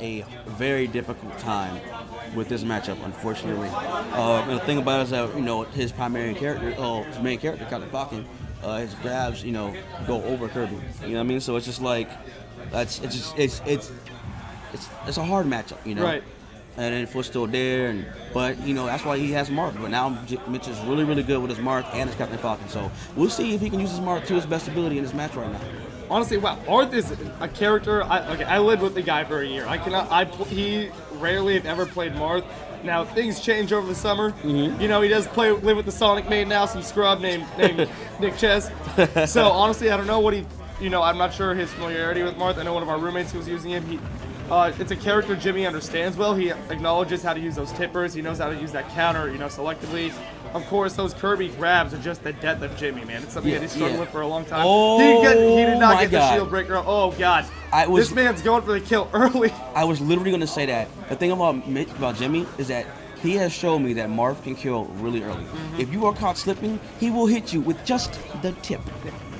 a very difficult time with this matchup, unfortunately. The thing about it is that, his primary character, his main character, Kavakaze, his grabs, go over Kirby. You know what I mean? So it's just like, it's a hard matchup, Right. And then Foot's still there, but that's why he has Marth. But now Mitch is really, really good with his Marth and his Captain Falcon. So we'll see if he can use his Marth to his best ability in this match right now. Honestly, wow, Marth is a character. I lived with the guy for a year. He rarely, if ever, played Marth. Now things change over the summer. Mm-hmm. He does live with the Sonic main now, some scrub named Nick Chess. So honestly, I don't know what I'm not sure his familiarity with Marth. I know one of our roommates who was using him. It's a character Jimmy understands well. He acknowledges how to use those tippers. He knows how to use that counter, selectively. Of course, those Kirby grabs are just the death of Jimmy, man. It's something that he's struggled with for a long time. Oh, he did not get God. the shield breaker. Oh, God. This man's going for the kill early. I was literally going to say that. The thing about Jimmy is that he has shown me that Marth can kill really early. Mm-hmm. If you are caught slipping, he will hit you with just the tip.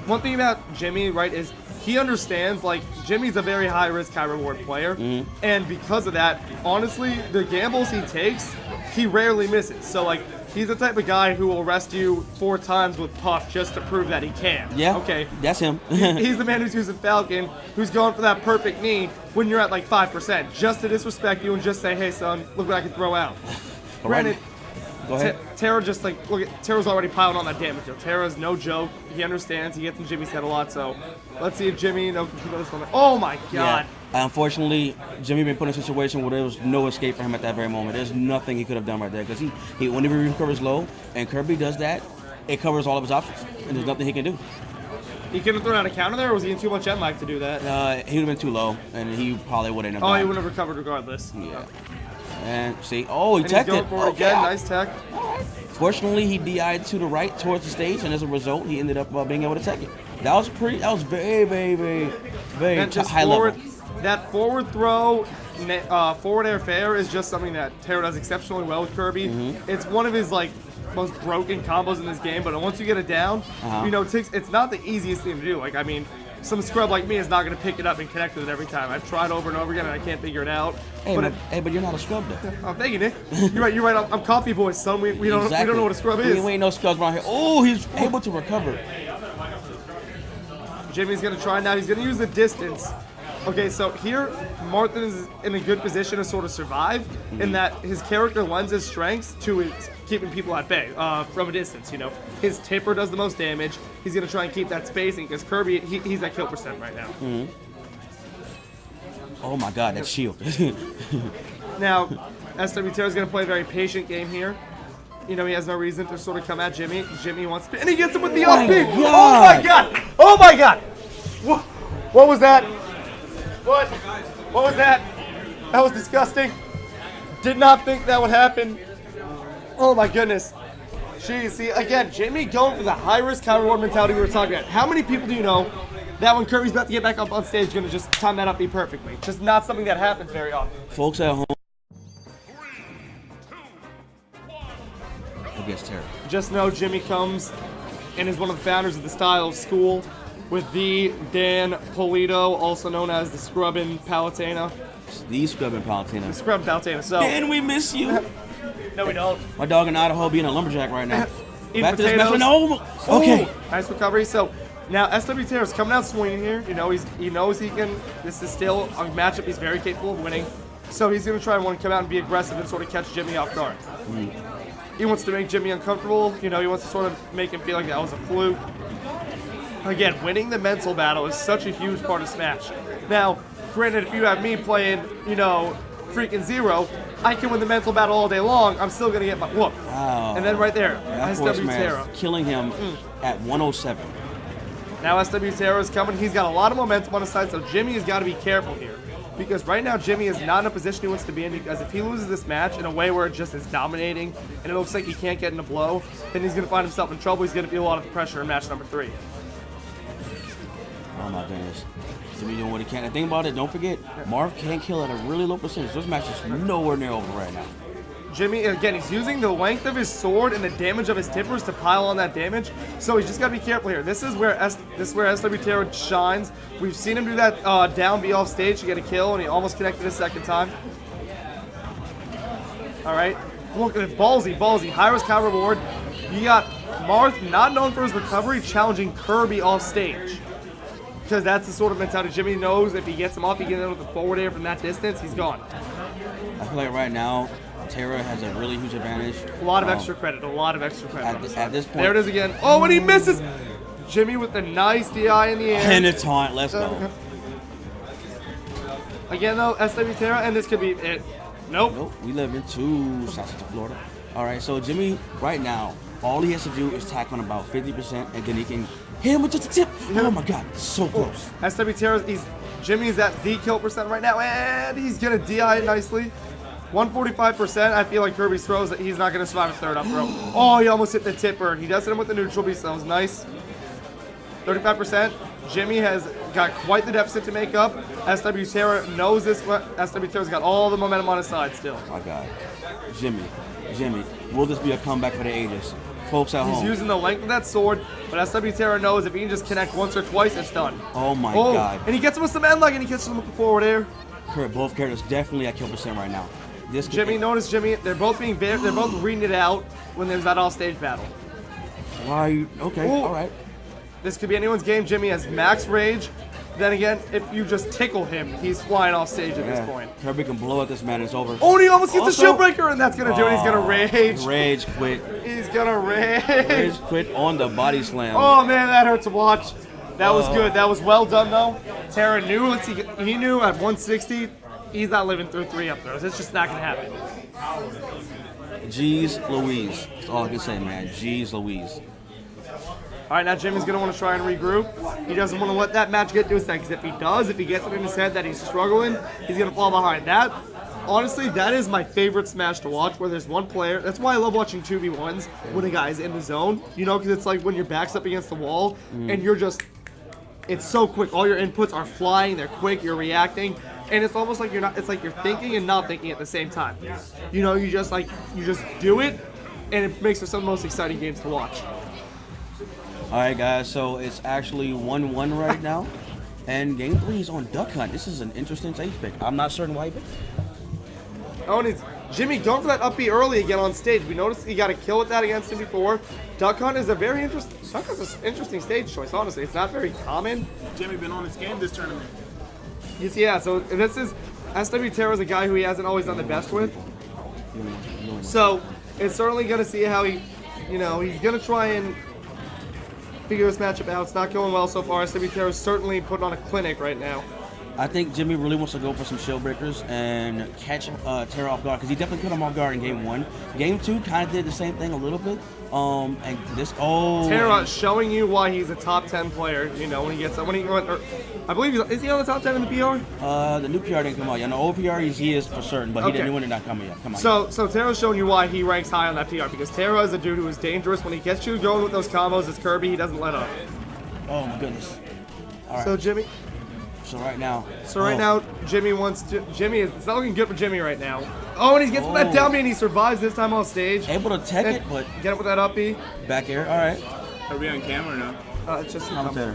One thing about Jimmy, right, is he understands, Jimmy's a very high-risk, high-reward player, and because of that, honestly, the gambles he takes, he rarely misses. So, he's the type of guy who will rest you 4 times with Puff just to prove that he can. Yeah, okay, that's him. He's the man who's using Falcon, who's going for that perfect knee when you're at, 5%, just to disrespect you and just say, hey, son, look what I can throw out. Granted, go ahead. Terra just look at Terra's already piling on that damage. Terra's no joke. He understands. He gets in Jimmy's head a lot. So let's see if Jimmy can keep on this one. Oh my God! Yeah. Unfortunately, Jimmy been put in a situation where there was no escape for him at that very moment. There's nothing he could have done right there because he whenever he recovers low and Kirby does that, it covers all of his options and there's nothing he can do. He couldn't have thrown out a counter there, or was he in too much M-Lag to do that? He would have been too low, and he probably wouldn't have. Oh, he would have recovered regardless. Yeah. And see, he teched it. Again, nice tech. Fortunately, he DI'd to the right towards the stage, and as a result, he ended up being able to tech it. That was very, very, very, very high level. That forward throw, forward air fair is just something that Terra does exceptionally well with Kirby. Mm-hmm. It's one of his most broken combos in this game, but once you get it down, it's not the easiest thing to do. Some scrub like me is not going to pick it up and connect with it every time. I've tried over and over again, and I can't figure it out. But you're not a scrub, though. Oh, thank you, Nick. You're right. I'm Coffee Boy's son. We don't know what a scrub is. We ain't no scrubs around here. Oh, he's able to recover. Jimmy's going to try now. He's going to use the distance. Okay, so here, Marth is in a good position to sort of survive in that his character lends his strengths to his keeping people at bay from a distance, His tipper does the most damage. He's going to try and keep that spacing because Kirby, he's at kill percent right now. Mm-hmm. Oh my God, that shield. Now, SWTerra is going to play a very patient game here. He has no reason to sort of come at Jimmy. Jimmy wants to, and he gets him with the up B. Oh my God! Oh my God! What was that? What was that? That was disgusting. Did not think that would happen. Oh my goodness. Jeez, see, again, Jimmy going for the high-risk, high-reward mentality we were talking about. How many people do you know that when Kirby's about to get back up on stage, going to just time that up B perfectly? Just not something that happens very often. Folks at home. Against Terra. Just know Jimmy comes and is one of the founders of the style of school with the Dan Polito, also known as the Scrubbin' Palutena. The Scrubbin' Palutena. The Scrubbin' Palutena. So. Dan, we miss you. No, we don't. My dog in Idaho being a lumberjack right now. Back to this match. No. Okay. Ooh, nice recovery. So now SWTerra is coming out swinging here. He knows he can. This is still a matchup he's very capable of winning. So he's going to try and want to come out and be aggressive and sort of catch Jimmy off guard. He wants to make Jimmy uncomfortable. He wants to sort of make him feel like that was a fluke. Again, winning the mental battle is such a huge part of Smash. Now, granted, if you have me playing, freaking Zero, I can win the mental battle all day long. I'm still going to get my whoop. Wow. And then right there, SWTerra. Killing him at 107. Now SWTerra is coming. He's got a lot of momentum on his side, so Jimmy has got to be careful here. Because right now, Jimmy is not in a position he wants to be in, because if he loses this match in a way where it just is dominating and it looks like he can't get in a blow, then he's going to find himself in trouble. He's going to feel a lot of pressure in match number 3. Oh my goodness. Jimmy doing what he can. And think about it, don't forget, Marth can't kill at a really low percentage. This match is nowhere near over right now. Jimmy, again, he's using the length of his sword and the damage of his tippers to pile on that damage. So he's just got to be careful here. This is where SWTerra shines. We've seen him do that down B off stage to get a kill, and he almost connected a second time. All right. Look at it. Ballsy, ballsy. High risk, high reward. You got Marth, not known for his recovery, challenging Kirby off stage. Because that's the sort of mentality Jimmy knows if he gets him off, he gets in with the forward air from that distance, he's gone. I feel like right now, Terra has a really huge advantage. A lot of extra credit, a lot of extra credit. At this point. There it is again. Oh, and he misses! Jimmy with the nice DI in the air. And a taunt, let's go. Again though, SWTerra, and this could be it. Nope. Nope, we live in South Florida. All right, so Jimmy, right now, all he has to do is tack on about 50%, and then he can hit him with just a tip. Oh my God, so close. SWTerra, Jimmy's at the kill percent right now, and he's gonna DI it nicely. 145%. I feel like Kirby's throws that he's not gonna survive a third up throw. Oh, he almost hit the tipper. He does hit him with the neutral beast. That was nice. 35%. Jimmy has got quite the deficit to make up. SWTerra knows this. SWTerra's got all the momentum on his side still. My God, Jimmy, will this be a comeback for the ages? Folks at home. He's using the length of that sword, but SWTerra knows if he can just connect once or twice, it's done. Oh my God. And he gets him with some end leg, and he gets him with the forward air. Both characters definitely at kill percent right now. Notice Jimmy, they're both reading it out when there's that off-stage battle. Why are you, okay, all right. This could be anyone's game. Jimmy has max rage. Then again, if you just tickle him, he's flying off stage at this point. Kirby can blow at this man, it's over. Oh, and he almost gets a shield breaker, and that's going to do it. He's going to rage. Rage quit. He's going to rage. Rage quit on the body slam. Oh, man, that hurt to watch. That was good. That was well done, though. Terra knew, he knew at 160, he's not living through 3 up throws. It's just not going to happen. Jeez Louise. That's all I can say, man. Jeez Louise. All right, now Jimmy's going to want to try and regroup. He doesn't want to let that match get to his head, because if he does, if he gets it in his head that he's struggling, he's going to fall behind. That, honestly, that is my favorite Smash to watch, where there's one player. That's why I love watching 2v1s when a guy's in the zone, you know, because it's like when your back's up against the wall, and you're just, it's so quick. All your inputs are flying, they're quick, you're reacting, and it's almost like it's like you're thinking and not thinking at the same time. You know, you just do it, and it makes for some of the most exciting games to watch. All right, guys, so it's actually 1-1 right now, and game 3 is on Duck Hunt. This is an interesting stage pick. I'm not certain why he picked. Oh, and it's Jimmy going for that up B early again on stage. We noticed he got a kill with that against him before. Duck Hunt is a very interesting stage choice, honestly. It's not very common. Jimmy been on his game this tournament. Yeah, so this is SWTerra is a guy who he hasn't always done the best with. So it's certainly going to see how he, you know, he's going to try and figure this matchup out. It's not going well so far. SWTerra is certainly putting on a clinic right now. I think Jimmy really wants to go for some shield breakers and catch Terra off guard, because he definitely put him off guard in game 1. Game 2 kind of did the same thing a little bit. And this Terra showing you why he's a top 10 player. You know, when he gets I believe is he on the top 10 in the PR? The new PR didn't come out yet. No, old PR he is for certain, but the new one did not come yet. Come on. So Terra's showing you why he ranks high on that PR, because Terra is a dude who is dangerous. When he gets you going with those combos, it's Kirby. He doesn't let up. Oh my goodness. All right. So Jimmy. So right now, Jimmy it's not looking good for Jimmy right now. Oh, and he gets that down B, and he survives this time on stage. Able to tech it, but get it with that up B. Back air, all right. Are we on camera now? It's just commentator.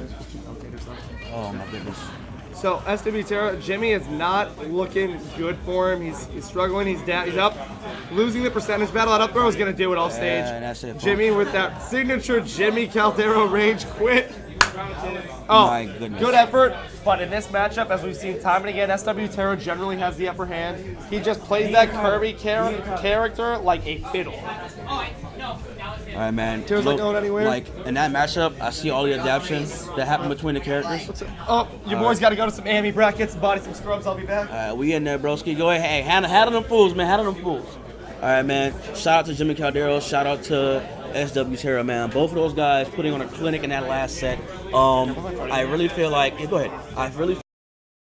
Oh my goodness. So SWTerra, Jimmy is not looking good for him. He's struggling. He's down. He's up, losing the percentage battle. That up throw is gonna do it off stage. And that's it. Jimmy with that signature JimmyCaldero rage quit. Oh, my goodness. Good effort, but in this matchup, as we've seen time and again, SWTerra generally has the upper hand. He just plays that Kirby character like a fiddle. All right, man. Terra's not going anywhere. Like, in that matchup, I see all the adaptations that happen between the characters. Oh, your boys got to go to some AME brackets, body some scrubs. I'll be back. We in there, broski. Go ahead. Hey, handle them fools, man. Handle them fools. All right, man. Shout out to JimmyCaldero. Shout out to SWTerra, man. Both of those guys putting on a clinic in that last set. I really feel like, go ahead. I really